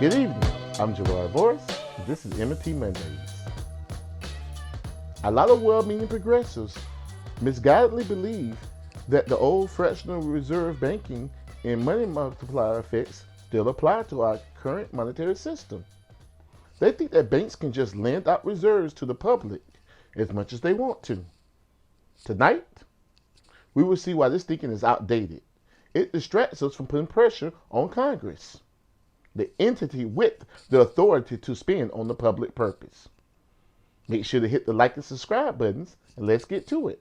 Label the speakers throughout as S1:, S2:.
S1: Good evening, I'm Gerard Boris, and this is M&T Mondays. A lot of well-meaning progressives misguidedly believe that the old fractional reserve banking and money multiplier effects still apply to our current monetary system. They think that banks can just lend out reserves to the public as much as they want to. Tonight, we will see why this thinking is outdated. It distracts us from putting pressure on Congress, the entity with the authority to spend on the public purpose. Make sure to hit the like and subscribe buttons, and let's get to it.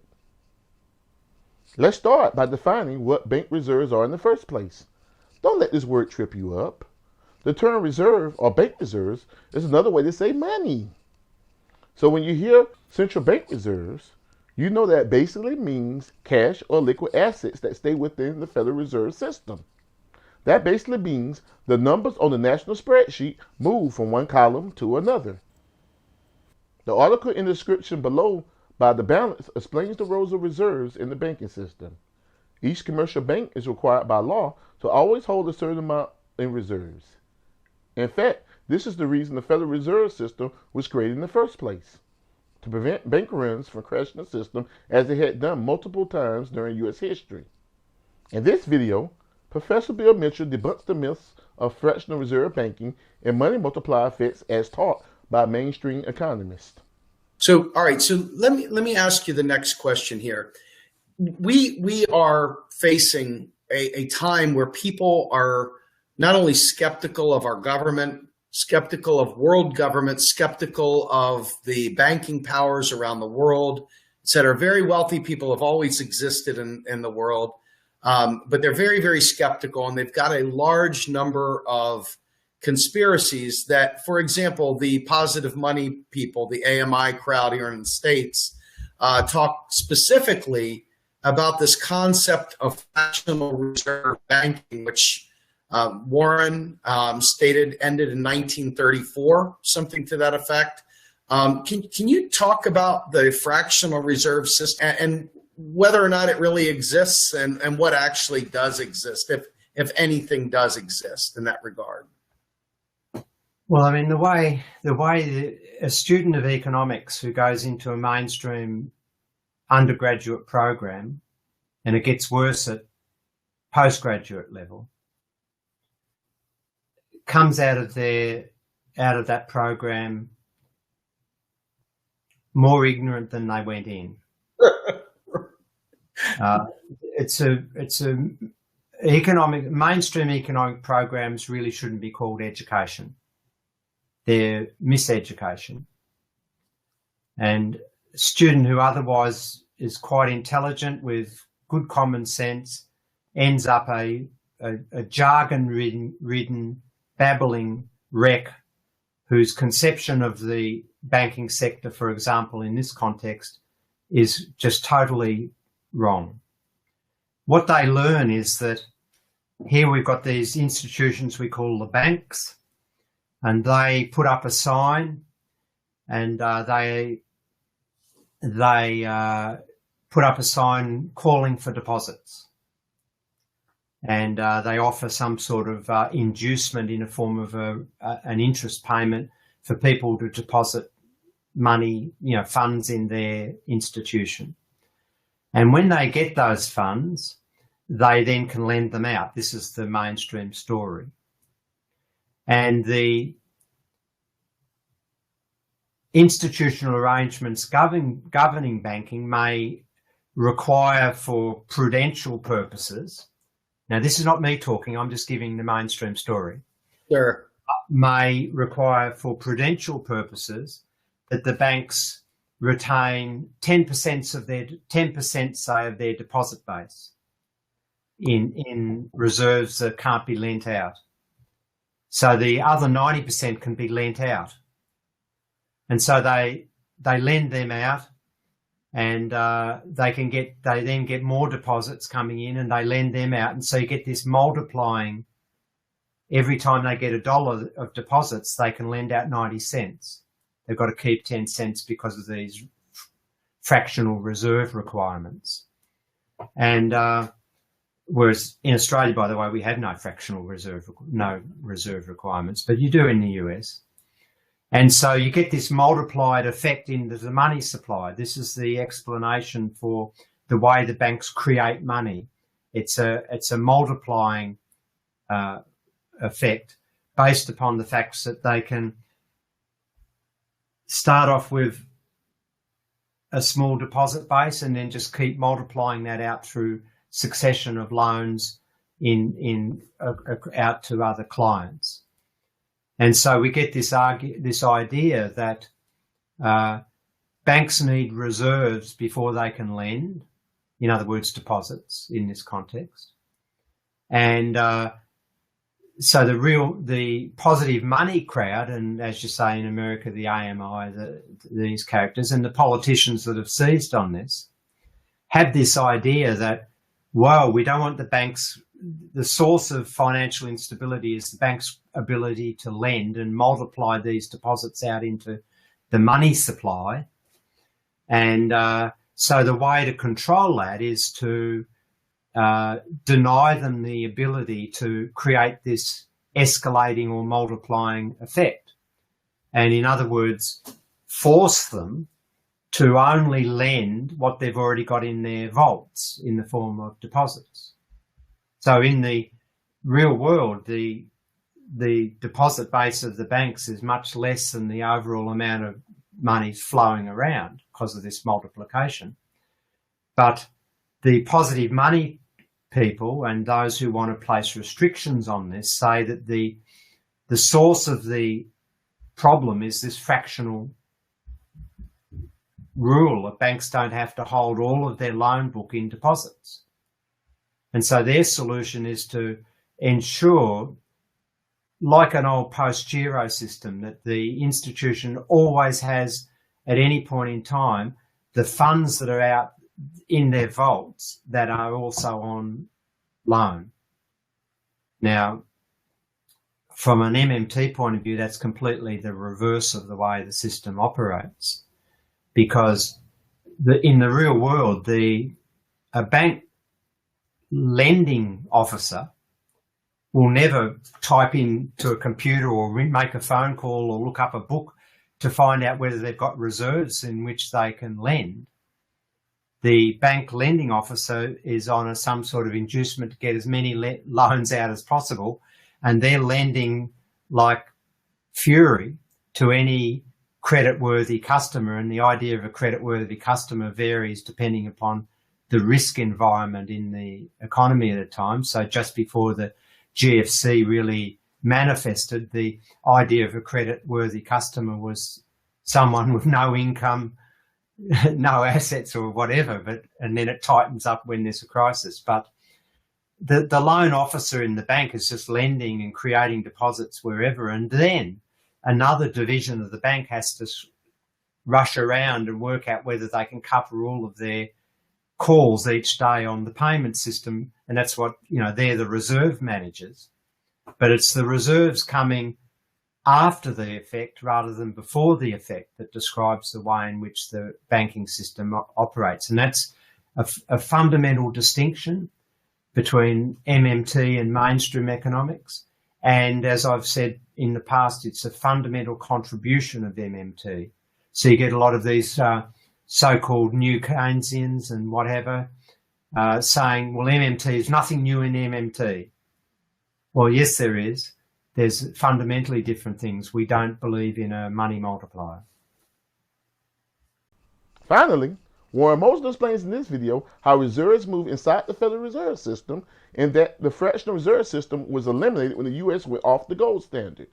S1: Let's start by defining what bank reserves are in the first place. Don't let this word trip you up. The term reserve or bank reserves is another way to say money. So when you hear central bank reserves, you know that basically means cash or liquid assets that stay within the Federal Reserve System. That basically means the numbers on the national spreadsheet move from one column to another. The article in the description below by the balance explains the roles of reserves in the banking system. Each commercial bank is required by law to always hold a certain amount in reserves. In fact, this is the reason the Federal Reserve System was created in the first place, to prevent bank runs from crashing the system as it had done multiple times during U.S. history. In this video, Professor Bill Mitchell debunks the myths of fractional reserve banking and money multiplier effects as taught by mainstream economists.
S2: So, all right. So let me ask you the next question here. We are facing a time where people are not only skeptical of our government, skeptical of world government, skeptical of the banking powers around the world, et cetera. Very wealthy people have always existed in the world, but they're very, very skeptical, and they've got a large number of conspiracies that, for example, the positive money people, the AMI crowd here in the States, talk specifically about this concept of fractional reserve banking, which Warren stated ended in 1934, something to that effect. Can you talk about the fractional reserve system and whether or not it really exists and what actually does exist, if anything does exist in that regard?
S3: Well, I mean, the way a student of economics who goes into a mainstream undergraduate program, and it gets worse at postgraduate level, comes out of that program more ignorant than they went in. Mainstream economic programs really shouldn't be called education. They're miseducation. And a student who otherwise is quite intelligent with good common sense ends up a jargon-ridden, babbling wreck whose conception of the banking sector, for example, in this context, is just totally wrong. What they learn is that here we've got these institutions we call the banks, and they put up a sign, and they put up a sign calling for deposits. And they offer some sort of inducement in the form of an interest payment for people to deposit money, funds in their institution. And when they get those funds, they then can lend them out. This is the mainstream story. And the institutional arrangements governing banking may require, for prudential purposes, now this is not me talking, I'm just giving the mainstream story.
S2: Sure.
S3: May require, for prudential purposes, that the banks retain 10%, say, of their deposit base in reserves that can't be lent out. So the other 90% can be lent out. And so they lend them out, and they then get more deposits coming in, and they lend them out. And so you get this multiplying. Every time they get $1 of deposits, they can lend out 90 cents. They've got to keep 10 cents because of these fractional reserve requirements. And whereas in Australia, by the way, we have no reserve requirements, but you do in the US. And so you get this multiplied effect into the money supply. This is the explanation for the way the banks create money. It's a multiplying effect based upon the facts that they can start off with a small deposit base and then just keep multiplying that out through succession of loans out to other clients. And so we get this idea that banks need reserves before they can lend, in other words, deposits in this context. And so the positive money crowd, and as you say in America, the AMI, these characters, and the politicians that have seized on this, have this idea that, well, we don't want the banks. The source of financial instability is the bank's ability to lend and multiply these deposits out into the money supply. And so the way to control that is to deny them the ability to create this escalating or multiplying effect. And in other words, force them to only lend what they've already got in their vaults in the form of deposits. So in the real world, the deposit base of the banks is much less than the overall amount of money flowing around because of this multiplication. But the positive money people and those who want to place restrictions on this say that the source of the problem is this fractional rule that banks don't have to hold all of their loan book in deposits. And so their solution is to ensure, like an old post-Giro system, that the institution always has, at any point in time, the funds that are out in their vaults that are also on loan. Now, from an MMT point of view, that's completely the reverse of the way the system operates, because in the real world, a bank lending officer will never type into a computer or make a phone call or look up a book to find out whether they've got reserves in which they can lend. The bank lending officer is on some sort of inducement to get as many loans out as possible, and they're lending like fury to any credit-worthy customer. And the idea of a credit-worthy customer varies depending upon the risk environment in the economy at the time. So just before the GFC really manifested, the idea of a credit-worthy customer was someone with no income, no assets or whatever, and then it tightens up when there's a crisis. But the loan officer in the bank is just lending and creating deposits wherever, and then another division of the bank has to rush around and work out whether they can cover all of their calls each day on the payment system, and that's what, they're the reserve managers. But it's the reserves coming after the effect rather than before the effect that describes the way in which the banking system operates. And that's a fundamental distinction between MMT and mainstream economics. And as I've said in the past, it's a fundamental contribution of MMT. So you get a lot of these so-called new Keynesians and whatever saying, well, MMT is nothing new in MMT. Well, yes, there is. There's fundamentally different things. We don't believe in a money multiplier.
S1: Finally, Warren Mosler explains in this video how reserves move inside the Federal Reserve System and that the fractional reserve system was eliminated when the U.S. went off the gold standard.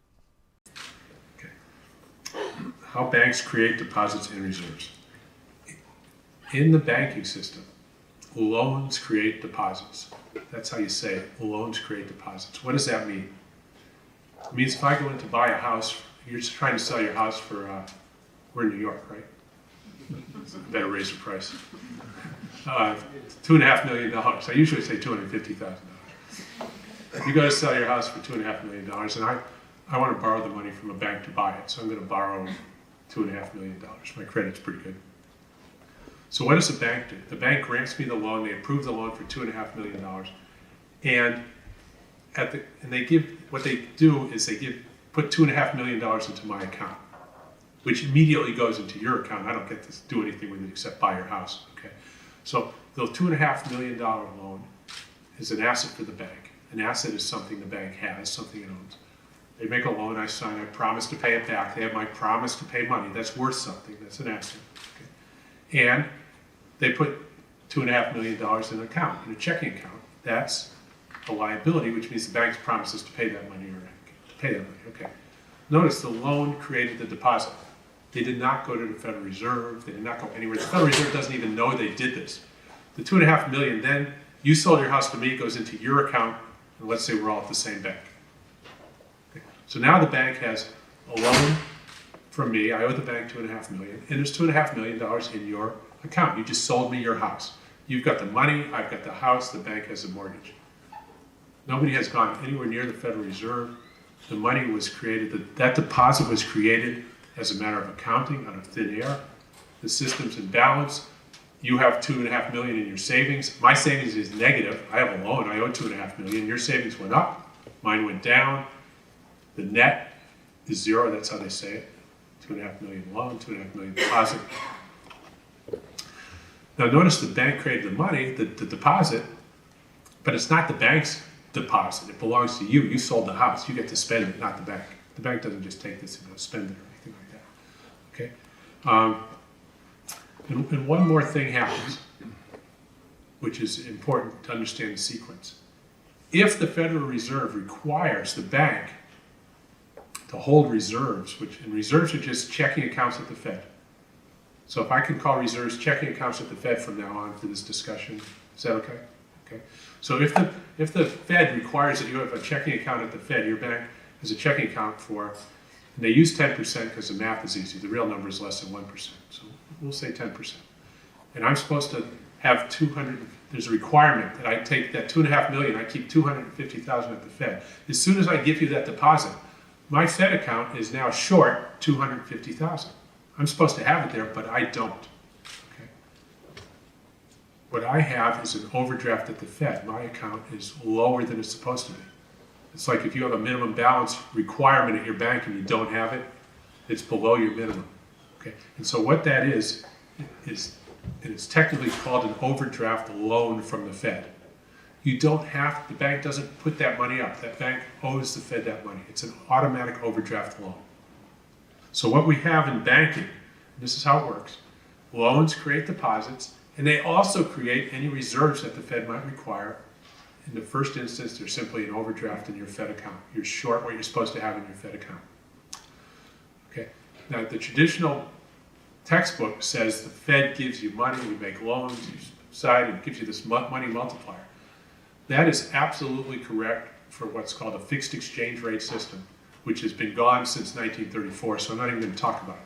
S4: Okay. How banks create deposits and reserves. In the banking system, loans create deposits. That's how you say it. Loans create deposits. What does that mean? It means if I go in to buy a house, you're just trying to sell your house for, we're in New York, right? Better raise the price. $2.5 million. I usually say $250,000. You go to sell your house for $2.5 million, and I want to borrow the money from a bank to buy it, so I'm going to borrow $2.5 million. My credit's pretty good. So what does the bank do? The bank grants me the loan, they approve the loan for $2.5 million, And they give, what they do is put $2.5 million into my account, which immediately goes into your account. I don't get to do anything with it except buy your house. Okay, so the $2.5 million loan is an asset for the bank. An asset is something the bank has, something it owns. They make a loan, I sign, I promise to pay it back. They have my promise to pay money. That's worth something. That's an asset. Okay. And they put $2.5 million in an account, in a checking account. That's a liability, which means the bank promises to pay that money or pay that money. Okay. Notice the loan created the deposit. They did not go to the Federal Reserve. They did not go anywhere. The Federal Reserve doesn't even know they did this. The $2.5 million, then you sold your house to me, it goes into your account, and let's say we're all at the same bank. Okay. So now the bank has a loan from me. I owe the bank $2.5 million, and there's $2.5 million in your account. You just sold me your house. You've got the money, I've got the house, the bank has a mortgage. Nobody has gone anywhere near the Federal Reserve. The money was created, that deposit was created as a matter of accounting out of thin air. The system's in balance. You have $2.5 million in your savings. My savings is negative. I have a loan. I owe $2.5 million. Your savings went up. Mine went down. The net is zero. That's how they say it. $2.5 million loan, $2.5 million deposit. Now notice the bank created the money, the deposit, but it's not the bank's deposit. It belongs to you. You sold the house. You get to spend it, not the bank. The bank doesn't just take this and go spend it or anything like that. Okay. And one more thing happens, which is important to understand the sequence. If the Federal Reserve requires the bank to hold reserves, and reserves are just checking accounts at the Fed. So if I can call reserves checking accounts at the Fed from now on for this discussion, is that okay? Okay. So if the Fed requires that you have a checking account at the Fed, your bank has a checking account for, and they use 10% because the math is easy. The real number is less than 1%. So we'll say 10%. And I'm supposed to have 200, there's a requirement that I take that $2.5 million, I keep $250,000 at the Fed. As soon as I give you that deposit, my Fed account is now short $250,000. I'm supposed to have it there, but I don't. Okay. What I have is an overdraft at the Fed. My account is lower than it's supposed to be. It's like if you have a minimum balance requirement at your bank and you don't have it, it's below your minimum. Okay. And so what that is it's technically called an overdraft loan from the Fed. You don't have, the bank doesn't put that money up. That bank owes the Fed that money. It's an automatic overdraft loan. So what we have in banking, this is how it works. Loans create deposits, and they also create any reserves that the Fed might require. In the first instance, they're simply an overdraft in your Fed account. You're short what you're supposed to have in your Fed account. Okay. Now, the traditional textbook says the Fed gives you money, you make loans, you decide, and it gives you this money multiplier. That is absolutely correct for what's called a fixed exchange rate system, which has been gone since 1934, so I'm not even going to talk about it.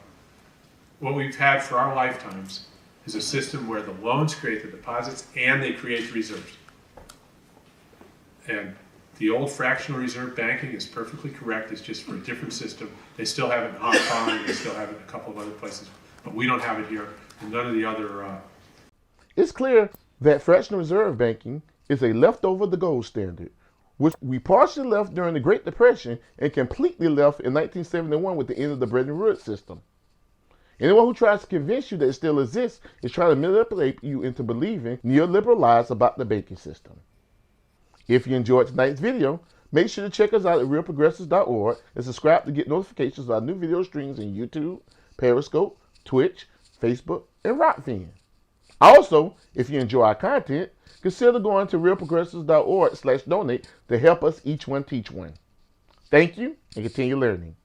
S4: What we've had for our lifetimes is a system where the loans create the deposits and they create the reserves. And the old fractional reserve banking is perfectly correct. It's just for a different system. They still have it in Hong Kong, they still have it in a couple of other places, but we don't have it here, and none of the other...
S1: It's clear that fractional reserve banking is a leftover of the gold standard, which we partially left during the Great Depression and completely left in 1971 with the end of the Bretton Woods system. Anyone who tries to convince you that it still exists is trying to manipulate you into believing neoliberal lies about the banking system. If you enjoyed tonight's video, make sure to check us out at realprogressives.org and subscribe to get notifications of our new video streams in YouTube, Periscope, Twitch, Facebook, and Rockfin. Also, if you enjoy our content, consider going to realprogressives.org/donate to help us each one teach one. Thank you, and continue learning.